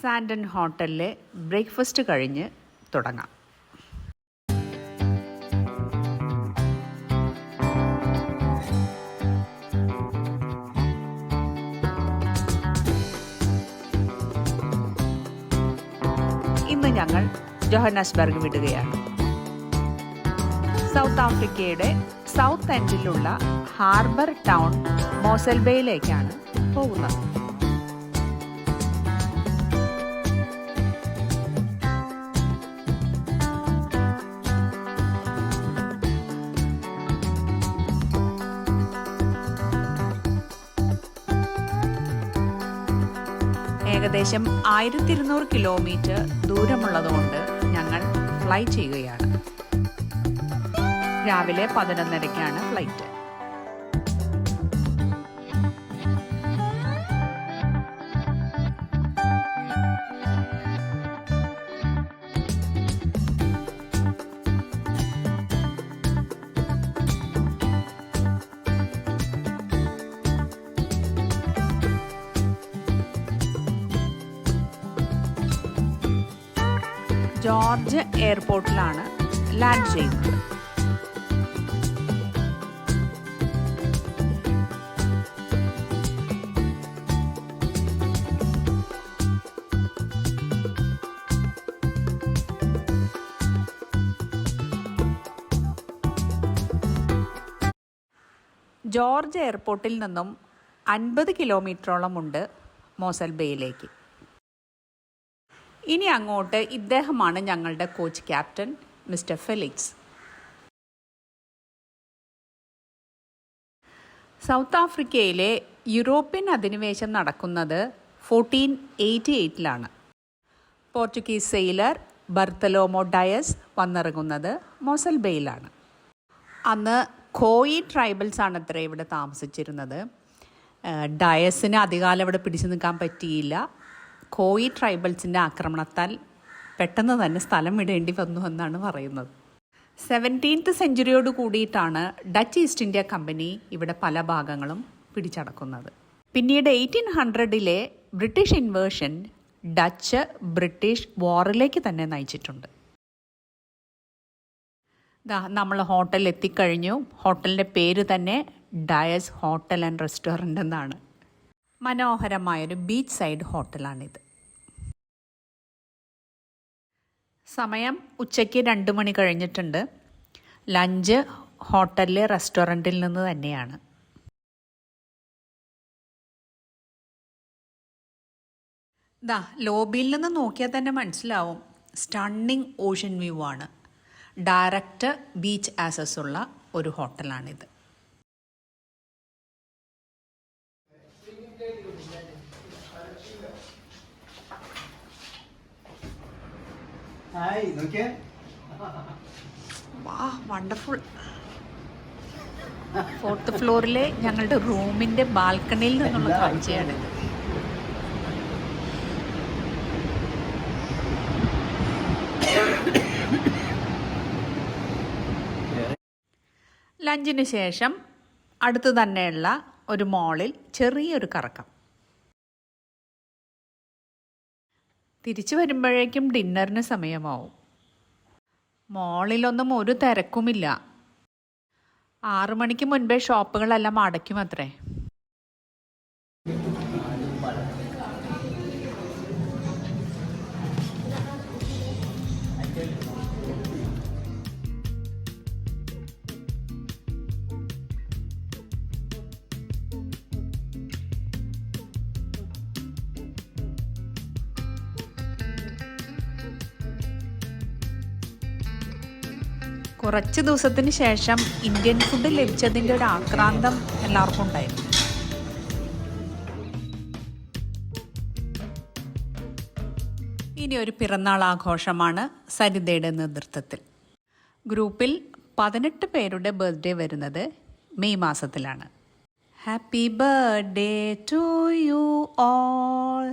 സാൻഡൻ ഹോട്ടലിലെ ബ്രേക്ക്ഫാസ്റ്റ് കഴിഞ്ഞ് തുടങ്ങാം. ഇന്ന് ഞങ്ങൾ ജോഹന്നാസ്ബർഗ് വിടുകയാണ്. സൗത്ത് ആഫ്രിക്കയുടെ സൗത്ത് എൻഡിലുള്ള ഹാർബർ ടൗൺ മോസൽബേയിലേക്കാണ് പോകുന്നത്. ഏകദേശം 1200 കിലോമീറ്റർ ദൂരമുള്ളതുകൊണ്ട് ഞങ്ങൾ ഫ്ലൈ ചെയ്യുകയാണ്. രാവിലെ 11:30-ക്കാണ് ഫ്ലൈറ്റ്. ജോർജ് എയർപോർട്ടിലാണ് ലാൻഡ് ചെയ്യുന്നത്. ജോർജ് എയർപോർട്ടിൽ നിന്നും 50 കിലോമീറ്ററോളം ഉണ്ട് മോസൽബേയിലേക്ക്. ഇനി അങ്ങോട്ട് ഇദ്ദേഹമാണ് ഞങ്ങളുടെ coach captain mister Felix. South ആഫ്രിക്കയിലെ യൂറോപ്യൻ അധിനിവേശം നടക്കുന്നത് 1488-ലാണ്. പോർച്ചുഗീസ് സെയിലർ ബർത്തലോമോ ഡയസ് വന്നിറങ്ങുന്നത് മോസൽബേയിലാണ്. അന്ന് ഖോയി ട്രൈബൽസ് ആണത്രേ ഇവിടെ താമസിച്ചിരുന്നത്. ഡയസിന് അധികാലം ഇവിടെ പിടിച്ചു നിൽക്കാൻ പറ്റിയില്ല. ഖോയി ട്രൈബൽസിൻ്റെ ആക്രമണത്താൽ പെട്ടെന്ന് തന്നെ സ്ഥലം വിടേണ്ടി വന്നു എന്നാണ് പറയുന്നത്. 17th സെഞ്ച്വറിയോട് കൂടിയിട്ടാണ് ഡച്ച് ഈസ്റ്റ് ഇന്ത്യ കമ്പനി ഇവിടെ പല ഭാഗങ്ങളും പിടിച്ചടക്കുന്നത്. പിന്നീട് 1800-ലെ ബ്രിട്ടീഷ് ഇൻവേർഷൻ ഡച്ച് ബ്രിട്ടീഷ് വാറിലേക്ക് തന്നെ നയിച്ചിട്ടുണ്ട്. നമ്മൾ ഹോട്ടലിൽ എത്തിക്കഴിഞ്ഞു. ഹോട്ടലിൻ്റെ പേര് തന്നെ ഡയസ് ഹോട്ടൽ ആൻഡ് റെസ്റ്റോറൻ്റ് എന്നാണ്. മനോഹരമായൊരു ബീച്ച് സൈഡ് ഹോട്ടലാണിത്. സമയം ഉച്ചയ്ക്ക് 2 മണി കഴിഞ്ഞിട്ടുണ്ട്. ലഞ്ച് ഹോട്ടലിലെ റെസ്റ്റോറൻറ്റിൽ നിന്ന് തന്നെയാണ്. ലോബിയിൽ നിന്ന് നോക്കിയാൽ തന്നെ മനസ്സിലാവും, സ്റ്റണ്ണിങ് ഓഷ്യൻ വ്യൂ ആണ്. ഡയറക്റ്റ് ബീച്ച് ആക്സസ് ഉള്ള ഒരു ഹോട്ടലാണിത്. വണ്ടർഫുൾ. 4th ഫ്ലോറിലെ ഞങ്ങളുടെ റൂമിൻ്റെ ബാൽക്കണിയിൽ നിന്നുള്ള കാഴ്ചയാണിത്. ലഞ്ചിന് ശേഷം അടുത്ത് തന്നെയുള്ള ഒരു മോളിൽ ചെറിയൊരു കറക്കം. തിരിച്ചു വരുമ്പോഴേക്കും ഡിന്നറിന് സമയമാവും. മോളിലൊന്നും ഒരു തിരക്കുമില്ല. 6 മണിക്ക് മുൻപേ ഷോപ്പുകളെല്ലാം അടയ്ക്കും അത്രേ. കുറച്ച് ദിവസത്തിന് ശേഷം ഇന്ത്യൻ ഫുഡ് ലഭിച്ചതിൻ്റെ ഒരു ആക്രാന്തം എല്ലാവർക്കും ഉണ്ടായിരുന്നു. ഇനി ഒരു പിറന്നാൾ ആഘോഷമാണ് സരിതയുടെ നേതൃത്വത്തിൽ. ഗ്രൂപ്പിൽ 18 പേരുടെ ബർത്ത്ഡേ വരുന്നത് മെയ് മാസത്തിലാണ്. Happy birthday to you all.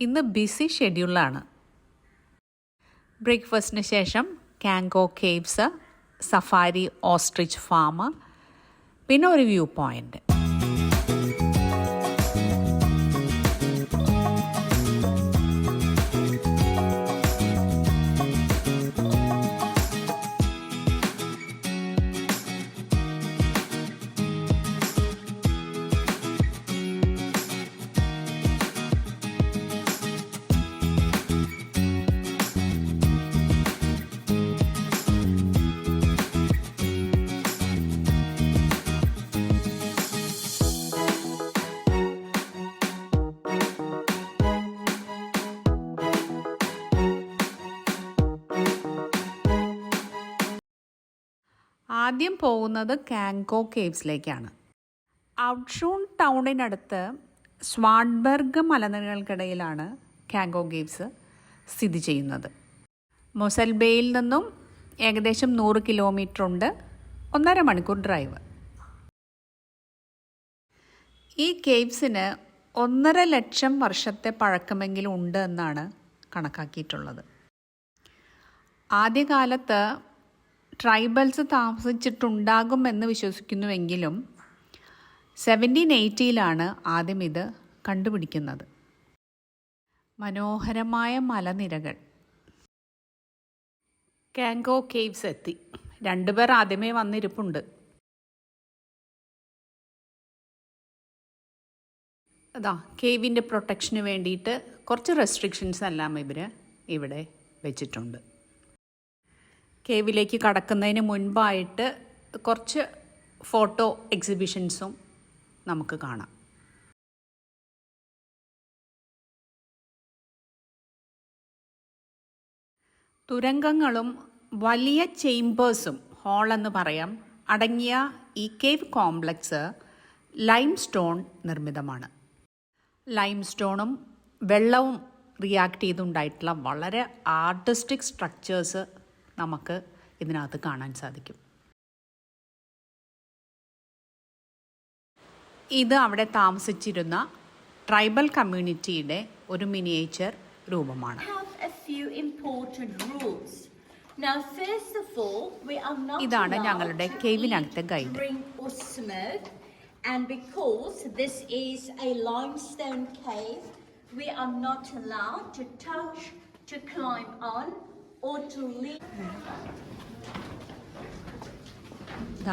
ഇന്ന് ബിസി ഷെഡ്യൂളാണ്. ബ്രേക്ക്ഫാസ്റ്റിന് ശേഷം Cango caves, safari ostrich farm, പിന്നെ ഒരു വ്യൂ പോയിൻ്റ്. ആദ്യം പോകുന്നത് കാങ്കോ കേവ്സിലേക്കാണ്. ഔട്ട്ഷൂൺ ടൗണിനടുത്ത് സ്വാഡ്ബർഗ് മലനിരകൾക്കിടയിലാണ് കാങ്കോ കേവ്സ് സ്ഥിതി ചെയ്യുന്നത്. മൊസൽബേയിൽ നിന്നും ഏകദേശം 100 കിലോമീറ്റർ ഉണ്ട്, 1.5 മണിക്കൂർ ഡ്രൈവ്. ഈ കേവ്സിന് 1.5 ലക്ഷം വർഷത്തെ പഴക്കമെങ്കിലും ഉണ്ട് എന്നാണ് കണക്കാക്കിയിട്ടുള്ളത്. ആദ്യകാലത്ത് ട്രൈബൽസ് താമസിച്ചിട്ടുണ്ടാകുമെന്ന് വിശ്വസിക്കുന്നുവെങ്കിലും 1780 ആദ്യം ഇത് കണ്ടുപിടിക്കുന്നത്. മനോഹരമായ മലനിരകൾ. കാങ്കോ കേവ്സ് എത്തി. 2 പേർ ആദ്യമേ വന്നിരിപ്പുണ്ട്. അതാ കേവിൻ്റെ പ്രൊട്ടക്ഷന് വേണ്ടിയിട്ട് കുറച്ച് റെസ്ട്രിക്ഷൻസ് എല്ലാം ഇവിടെ വെച്ചിട്ടുണ്ട്. കേവിലേക്ക് കടക്കുന്നതിന് മുൻപായിട്ട് കുറച്ച് ഫോട്ടോ എക്സിബിഷൻസും നമുക്ക് കാണാം. തുരങ്കങ്ങളും വലിയ ചേംബേഴ്സും, ഹാളെന്ന് പറയാം, അടങ്ങിയ ഈ കേവ് കോംപ്ലക്സ് ലൈം സ്റ്റോൺ നിർമ്മിതമാണ്. ലൈം സ്റ്റോണും വെള്ളവും റിയാക്ട് ചെയ്തുണ്ടായിട്ടുള്ള വളരെ ആർട്ടിസ്റ്റിക് സ്ട്രക്ചേഴ്സ് നമുക്ക് ഇതിനകത്ത് കാണാൻ സാധിക്കും. ഇത് അവിടെ താമസിച്ചിരുന്ന ട്രൈബൽ കമ്മ്യൂണിറ്റിയുടെ ഒരു മിനിയേച്ചർ രൂപമാണ്. ഇതാണ് ഞങ്ങളുടെ കേവിനകത്തെ guide. And because this is a limestone cave, we are not allowed to touch, to climb on, or to leave.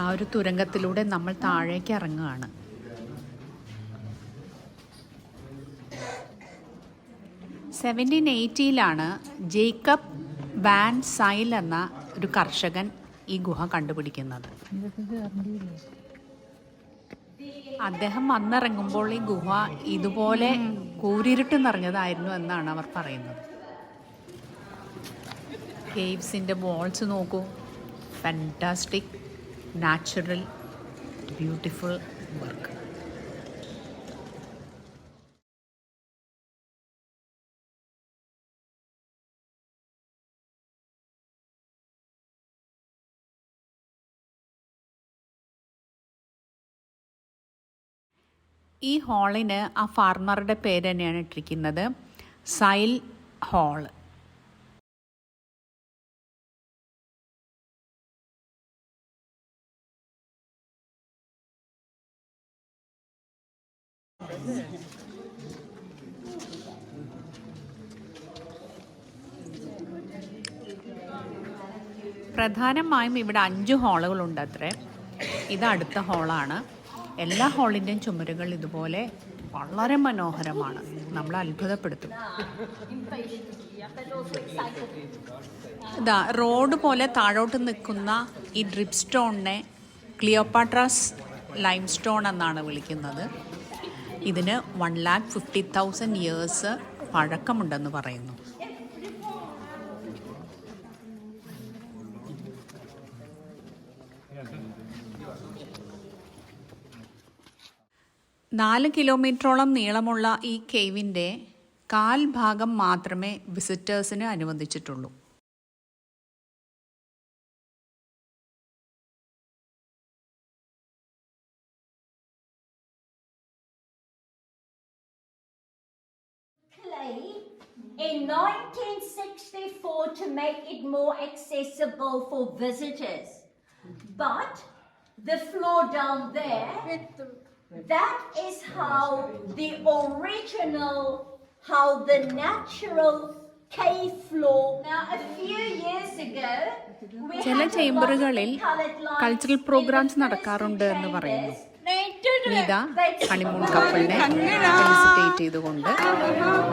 ആ ഒരു തുരങ്കത്തിലൂടെ നമ്മൾ താഴേക്ക് ഇറങ്ങുകയാണ്. (1780) ജേക്കബ് വാൻ സൈൽ എന്ന ഒരു കർഷകൻ ഈ ഗുഹ കണ്ടുപിടിക്കുന്നത്. അദ്ദേഹം വന്നിറങ്ങുമ്പോൾ ഈ ഗുഹ ഇതുപോലെ കൂരിരുട്ട് നിറഞ്ഞതായിരുന്നു എന്നാണ് അവർ പറയുന്നത്. കേവ്സിൻ്റെ വാൾസ് നോക്കൂ. Fantastic, natural, beautiful work. ഈ ഹാളിന് ആ ഫാർമറുടെ പേര് തന്നെയാണ് ഇട്ടിരിക്കുന്നത്, സൈൽ ഹാള്. പ്രധാനമായും ഇവിടെ 5 ഹാളുകളുണ്ട് അത്രേ. ഇത് അടുത്ത ഹാളാണ്. എല്ലാ ഹാളിൻ്റെയും ചുമരുകൾ ഇതുപോലെ വളരെ മനോഹരമാണ്, നമ്മൾ അത്ഭുതപ്പെടുത്തും. ഇതാ റോഡ് പോലെ താഴോട്ട് നിൽക്കുന്ന ഈ ഡ്രിപ്പ് സ്റ്റോണിനെ ക്ലിയോപാട്രാസ് ലൈം സ്റ്റോൺ എന്നാണ് വിളിക്കുന്നത്. ഇതിന് 1,50,000 ഇയേഴ്സ് പഴക്കമുണ്ടെന്ന് പറയുന്നു. നാല് കിലോമീറ്ററോളം നീളമുള്ള ഈ കേവിൻ്റെ 1/4 ഭാഗം മാത്രമേ വിസിറ്റേഴ്സിന് അനുവദിച്ചിട്ടുള്ളൂ. Clay in 1964 to make it more accessible for visitors. But the floor down there, that is how the original, how the natural cave floor. Now, a few years ago, we ചില had a lot of ചേംബറുകളിൽ the colored lines cultural in programmes the നടക്കാറുണ്ട് first എന്ന് പറയുന്നു. chambers. ഇതാ But honeymoon കപ്പിളിനെ felicitate ചെയ്തുകൊണ്ട്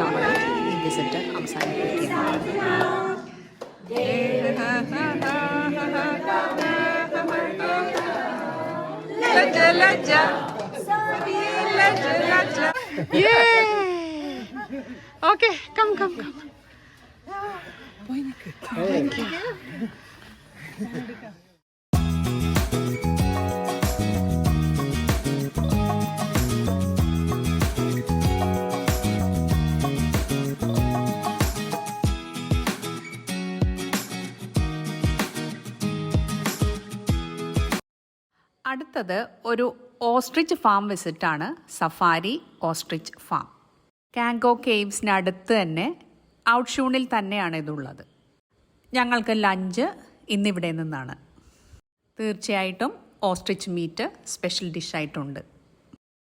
നമ്മൾ ഈ visit അവസാനിപ്പിക്കുകയാണ്. Okay, come. അടുത്തത് ഒരു ഓസ്ട്രിച്ച് ഫാം വിസിറ്റാണ്. Safari ostrich farm. കാങ്കോ കേവ്സിനടുത്ത് തന്നെ ഔട്ട്ഷൂണിൽ തന്നെയാണ് ഇതുള്ളത്. ഞങ്ങൾക്ക് ലഞ്ച് ഇന്നിവിടെ നിന്നാണ്. തീർച്ചയായിട്ടും ഓസ്ട്രിച്ച് മീറ്റ് സ്പെഷ്യൽ ഡിഷായിട്ടുണ്ട്.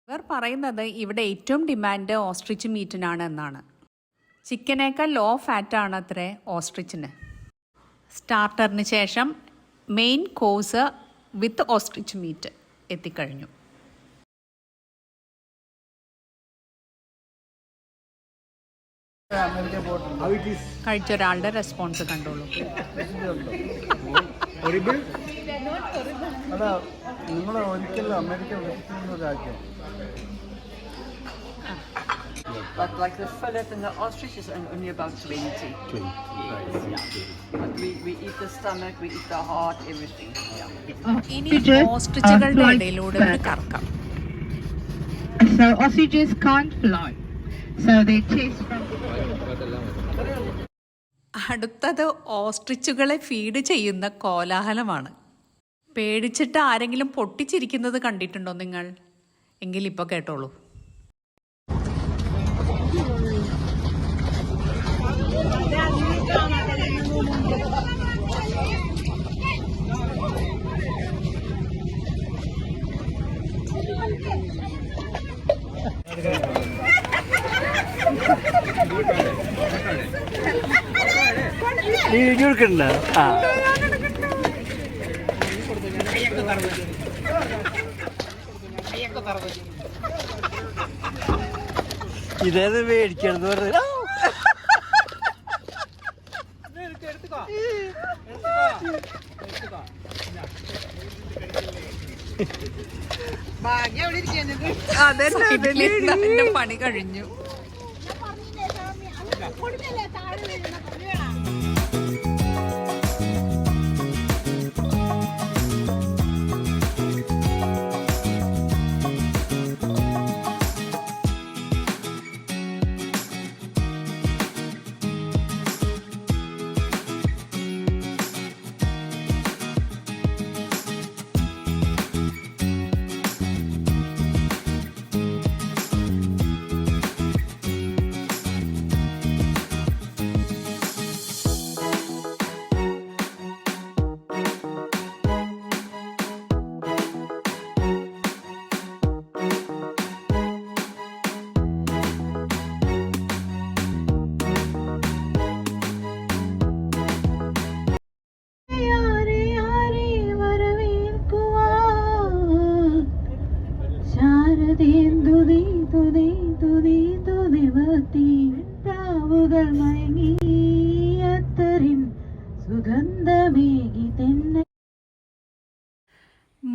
ഇവർ പറയുന്നത് ഇവിടെ ഏറ്റവും ഡിമാൻഡ് ഓസ്ട്രിച്ച് മീറ്റിനാണ് എന്നാണ്. ചിക്കനേക്കാൾ ലോ ഫാറ്റാണ് അത്രേ ഓസ്ട്രിച്ചിന്. സ്റ്റാർട്ടറിന് ശേഷം main course with ostrich meat എത്തിക്കഴിഞ്ഞു. കഴിച്ച ഒരാളുടെ റെസ്പോൺസ് കണ്ടോളൂ. നിങ്ങൾ ഒരിക്കലും അമേരിക്ക വിളിക്കുന്ന രാജ്യം. But like the fillet and the ostrich is only about 20. 20. Yeah. But we eat the stomach, we eat the heart, everything. Yeah. ഇനി ഓസ്ട്രിച്ചുകളുടെ ഇടയിലൂടെ ഒരു കറക്കം. So ostriches can't fly, so they chase from. അടുത്തത് ഓസ്ട്രിച്ചുകളെ feed ചെയ്യുന്ന കോലാഹലമാണ്. പേടിച്ചിട്ട് ആരെങ്കിലും പൊട്ടിച്ചിരിക്കുന്നത് കണ്ടിട്ടുണ്ടോ നിങ്ങൾ? എങ്കിൽ ഇപ്പോൾ കേട്ടോളൂ. നീ വീഡിയോ എടുക്കണ്ട. ഇതേത് മേടിക്കണെന്ന് പറഞ്ഞ അതിന്റെ പണി കഴിഞ്ഞു.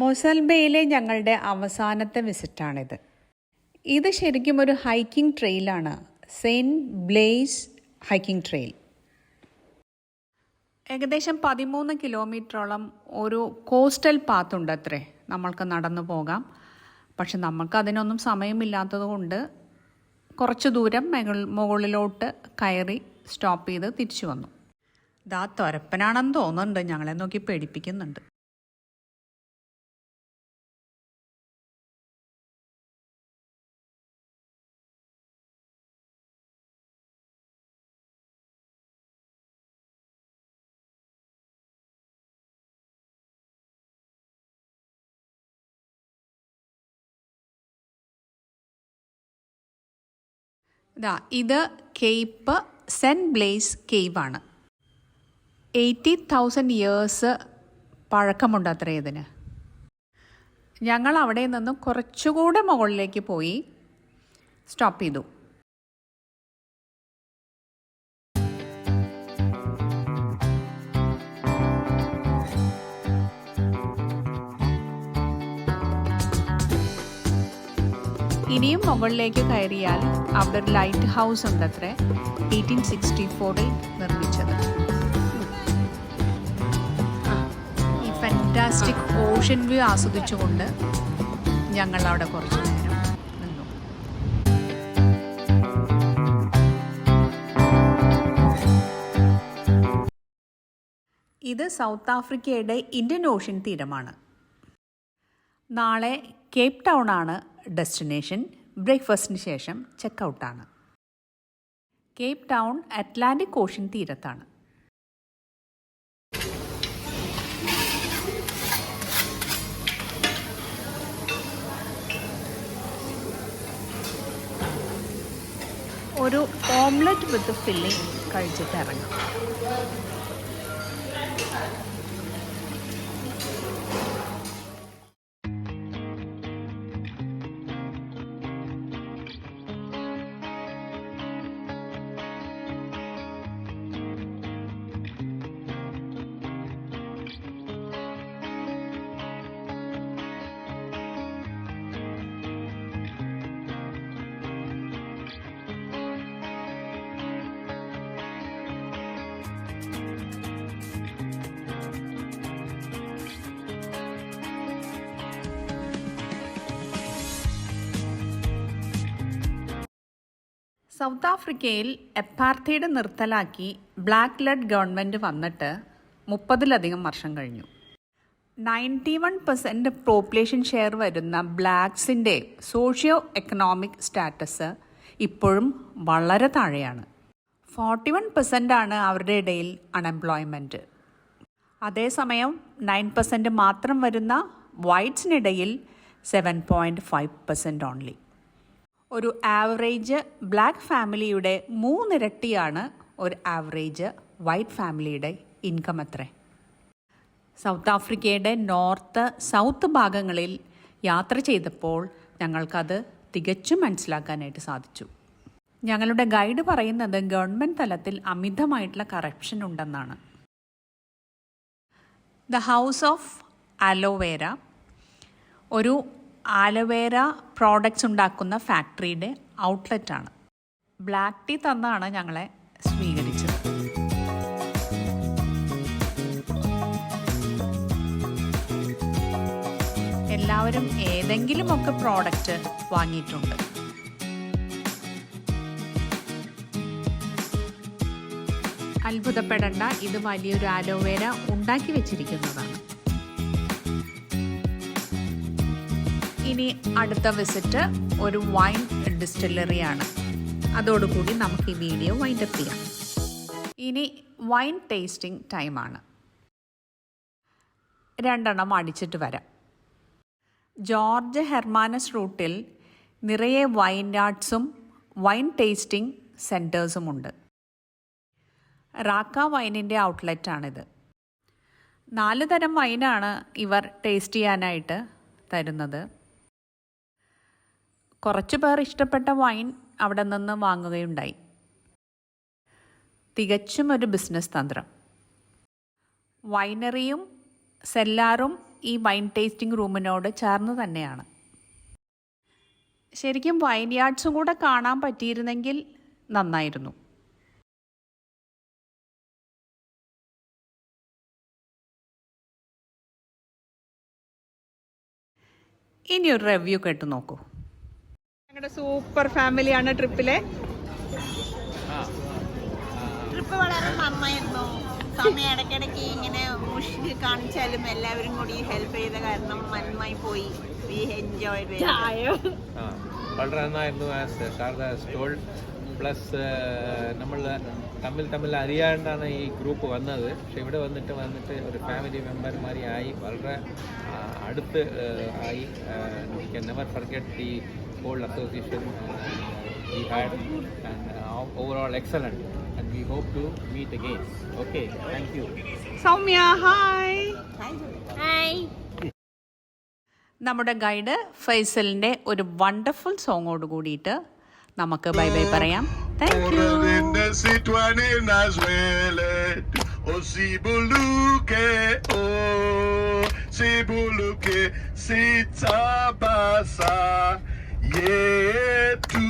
മൊസൽബയിലെ ഞങ്ങളുടെ അവസാനത്തെ വിസിറ്റാണിത്. ഇത് ശരിക്കും ഒരു ഹൈക്കിംഗ് ട്രെയിലാണ്. Saint Blaize hiking trail. ഏകദേശം 13 കിലോമീറ്ററോളം ഒരു കോസ്റ്റൽ പാത്തുണ്ട് അത്രേ. നമ്മൾക്ക് നടന്നു പോകാം. പക്ഷെ നമുക്ക് അതിനൊന്നും സമയമില്ലാത്തത് കൊണ്ട് കുറച്ച് ദൂരം മുകളിലോട്ട് കയറി സ്റ്റോപ്പ് ചെയ്ത് തിരിച്ചു വന്നു. ഇതാ തൊരപ്പനാണെന്ന് തോന്നുന്നുണ്ട്. ഞങ്ങളെ നോക്കി പേടിപ്പിക്കുന്നുണ്ട്. ഇത് കേപ്പ് സെൻറ്റ് ബ്ലേസ് കേവാണ്. 80,000 ഇയേഴ്സ് പഴക്കമുണ്ട് അത്രേ ഇതിന്. ഞങ്ങൾ അവിടെ നിന്ന് കുറച്ചുകൂടെ മുകളിലേക്ക് പോയി സ്റ്റോപ്പ് ചെയ്തു. ഇനിയും മുകളിലേക്ക് കയറിയാൽ അവിടെ ഒരു ലൈറ്റ് ഹൗസ് ഉണ്ടത്രേ, 1864 നിർമ്മിച്ചത്. ഈ ഫാന്റാസ്റ്റിക് ഓഷൻ വ്യൂ ആസ്വദിച്ചുകൊണ്ട് ഞങ്ങൾ അവിടെ കുറച്ചു നേരം നിന്നു. ഇത് സൗത്ത് ആഫ്രിക്കയുടെ ഇന്ത്യൻ ഓഷ്യൻ തീരമാണ്. നാളെ കേപ്പ് ടൗൺ ആണ് ഡെസ്റ്റിനേഷൻ. ബ്രേക്ക്ഫാസ്റ്റിന് ശേഷം ചെക്കൗട്ടാണ്. കേപ്പ് ടൗൺ അറ്റ്ലാന്റിക് ഓഷ്യൻ തീരത്താണ്. ഒരു ഓംലെറ്റ് വിത്ത് ഫില്ലിംഗ് കഴിച്ചിട്ട് ഇറങ്ങാം. സൗത്ത് ആഫ്രിക്കയിൽ എപ്പാർത്തൈഡ് നിർത്തലാക്കി ബ്ലാക്ക് ലെഡ് ഗവൺമെൻറ് വന്നിട്ട് 30-ലധികം വർഷം കഴിഞ്ഞു. 91% പോപ്പുലേഷൻ ഷെയർ വരുന്ന ബ്ലാക്സിൻ്റെ സോഷ്യോ എക്കണോമിക് സ്റ്റാറ്റസ് ഇപ്പോഴും വളരെ താഴെയാണ്. 41% ആണ് അവരുടെ ഇടയിൽ അൺഎംപ്ലോയ്മെൻറ്റ്. അതേസമയം 9% മാത്രം വരുന്ന വൈറ്റ്സിനിടയിൽ 7.5% ഓൺലി. ഒരു ആവറേജ് ബ്ലാക്ക് ഫാമിലിയുടെ 3 ഇരട്ടിയാണ് ഒരു ആവറേജ് വൈറ്റ് ഫാമിലിയുടെ ഇൻകം അത്രേ. സൗത്ത് ആഫ്രിക്കയുടെ നോർത്ത് സൗത്ത് ഭാഗങ്ങളിൽ യാത്ര ചെയ്തപ്പോൾ ഞങ്ങൾക്കത് തികച്ചും മനസ്സിലാക്കാനായിട്ട് സാധിച്ചു. ഞങ്ങളുടെ ഗൈഡ് പറയുന്നത് ഗവൺമെൻറ് തലത്തിൽ അമിതമായിട്ടുള്ള കറപ്ഷൻ ഉണ്ടെന്നാണ്. ദ ഹൗസ് ഓഫ് അലോവേര ഒരു ആലോവേര പ്രോഡക്ട്സ് ഉണ്ടാക്കുന്ന ഫാക്ടറിയുടെ ഔട്ട്ലെറ്റാണ്. ബ്ലാക്ക് ടീ തന്നാണ് ഞങ്ങളെ സ്വീകരിച്ചത്. എല്ലാവരും ഏതെങ്കിലുമൊക്കെ പ്രോഡക്റ്റ് വാങ്ങിയിട്ടുണ്ട്. അത്ഭുതപ്പെടേണ്ട, ഇത് വലിയൊരു ആലോവേര ഉണ്ടാക്കി വെച്ചിരിക്കുന്നതാണ്. ഇനി അടുത്ത വിസിറ്റ് ഒരു വൈൻ ഡിസ്റ്റിലറിയാണ്. അതോടുകൂടി നമുക്ക് ഈ വീഡിയോ വൈൻഡപ്പ് ചെയ്യാം. ഇനി വൈൻ ടേസ്റ്റിംഗ് ടൈമാണ്. 2 അടിച്ചിട്ട് വരാം. ജോർജ് ഹെർമാനസ് റൂട്ടിൽ നിറയെ വൈൻ യാർഡ്സും വൈൻ ടേസ്റ്റിംഗ് സെൻറ്റേഴ്സുമുണ്ട്. റാക്ക വൈനിൻ്റെ ഔട്ട്ലെറ്റാണിത്. 4 തരം വൈനാണ് ഇവർ ടേസ്റ്റ് ചെയ്യാനായിട്ട് തരുന്നത്. കുറച്ച് പേർ ഇഷ്ടപ്പെട്ട വൈൻ അവിടെ നിന്ന് വാങ്ങുകയുണ്ടായി. തികച്ചും ഒരു ബിസിനസ് തന്ത്രം. വൈനറിയും സെല്ലാറും ഈ വൈൻ ടേസ്റ്റിംഗ് റൂമിനോട് ചേർന്ന് തന്നെയാണ്. ശരിക്കും വൈൻ യാർഡ്സും കൂടെ കാണാൻ പറ്റിയിരുന്നെങ്കിൽ നന്നായിരുന്നു. ഇനി ഒരു റിവ്യൂ കേട്ട് നോക്കൂ. ഞങ്ങളുടെ സൂപ്പർ ഫാമിലിയാണ് ട്രിപ്പിലെ. ട്രിപ്പ് വളരെ നന്നായിരുന്നു. സമയം ഇടയ്ക്കിടയ്ക്ക് ഇങ്ങനെ മുഷിക്ക് കാണിച്ചാലും എല്ലാവരും കൂടി ഹെൽപ്പ് ചെയ്ത കാരണം നന്നായി പോയി. വി എൻജോയ് വളരെ നന്നായിരുന്നു. As Sharada told. പ്ലസ് നമ്മൾ തമ്മിൽ അറിയാണ്ടാണ് ഈ ഗ്രൂപ്പ് വന്നത്. പക്ഷെ ഇവിടെ വന്നിട്ട് ഒരു ഫാമിലി മെമ്പർമാരി ആയി, വളരെ അടുത്ത് ആയി. We can never forget the whole association we had, and overall excellent. And we hope to meet again. Okay, thank you. Soumya hi. Hi. നമ്മുടെ ഗൈഡ് ഫൈസലിൻ്റെ ഒരു വണ്ടർഫുൾ സോങ്ങോട് കൂടിയിട്ട് നമുക്ക് ബൈ ബൈ പറയാം. Thank you. Si tabasa, yeah, tu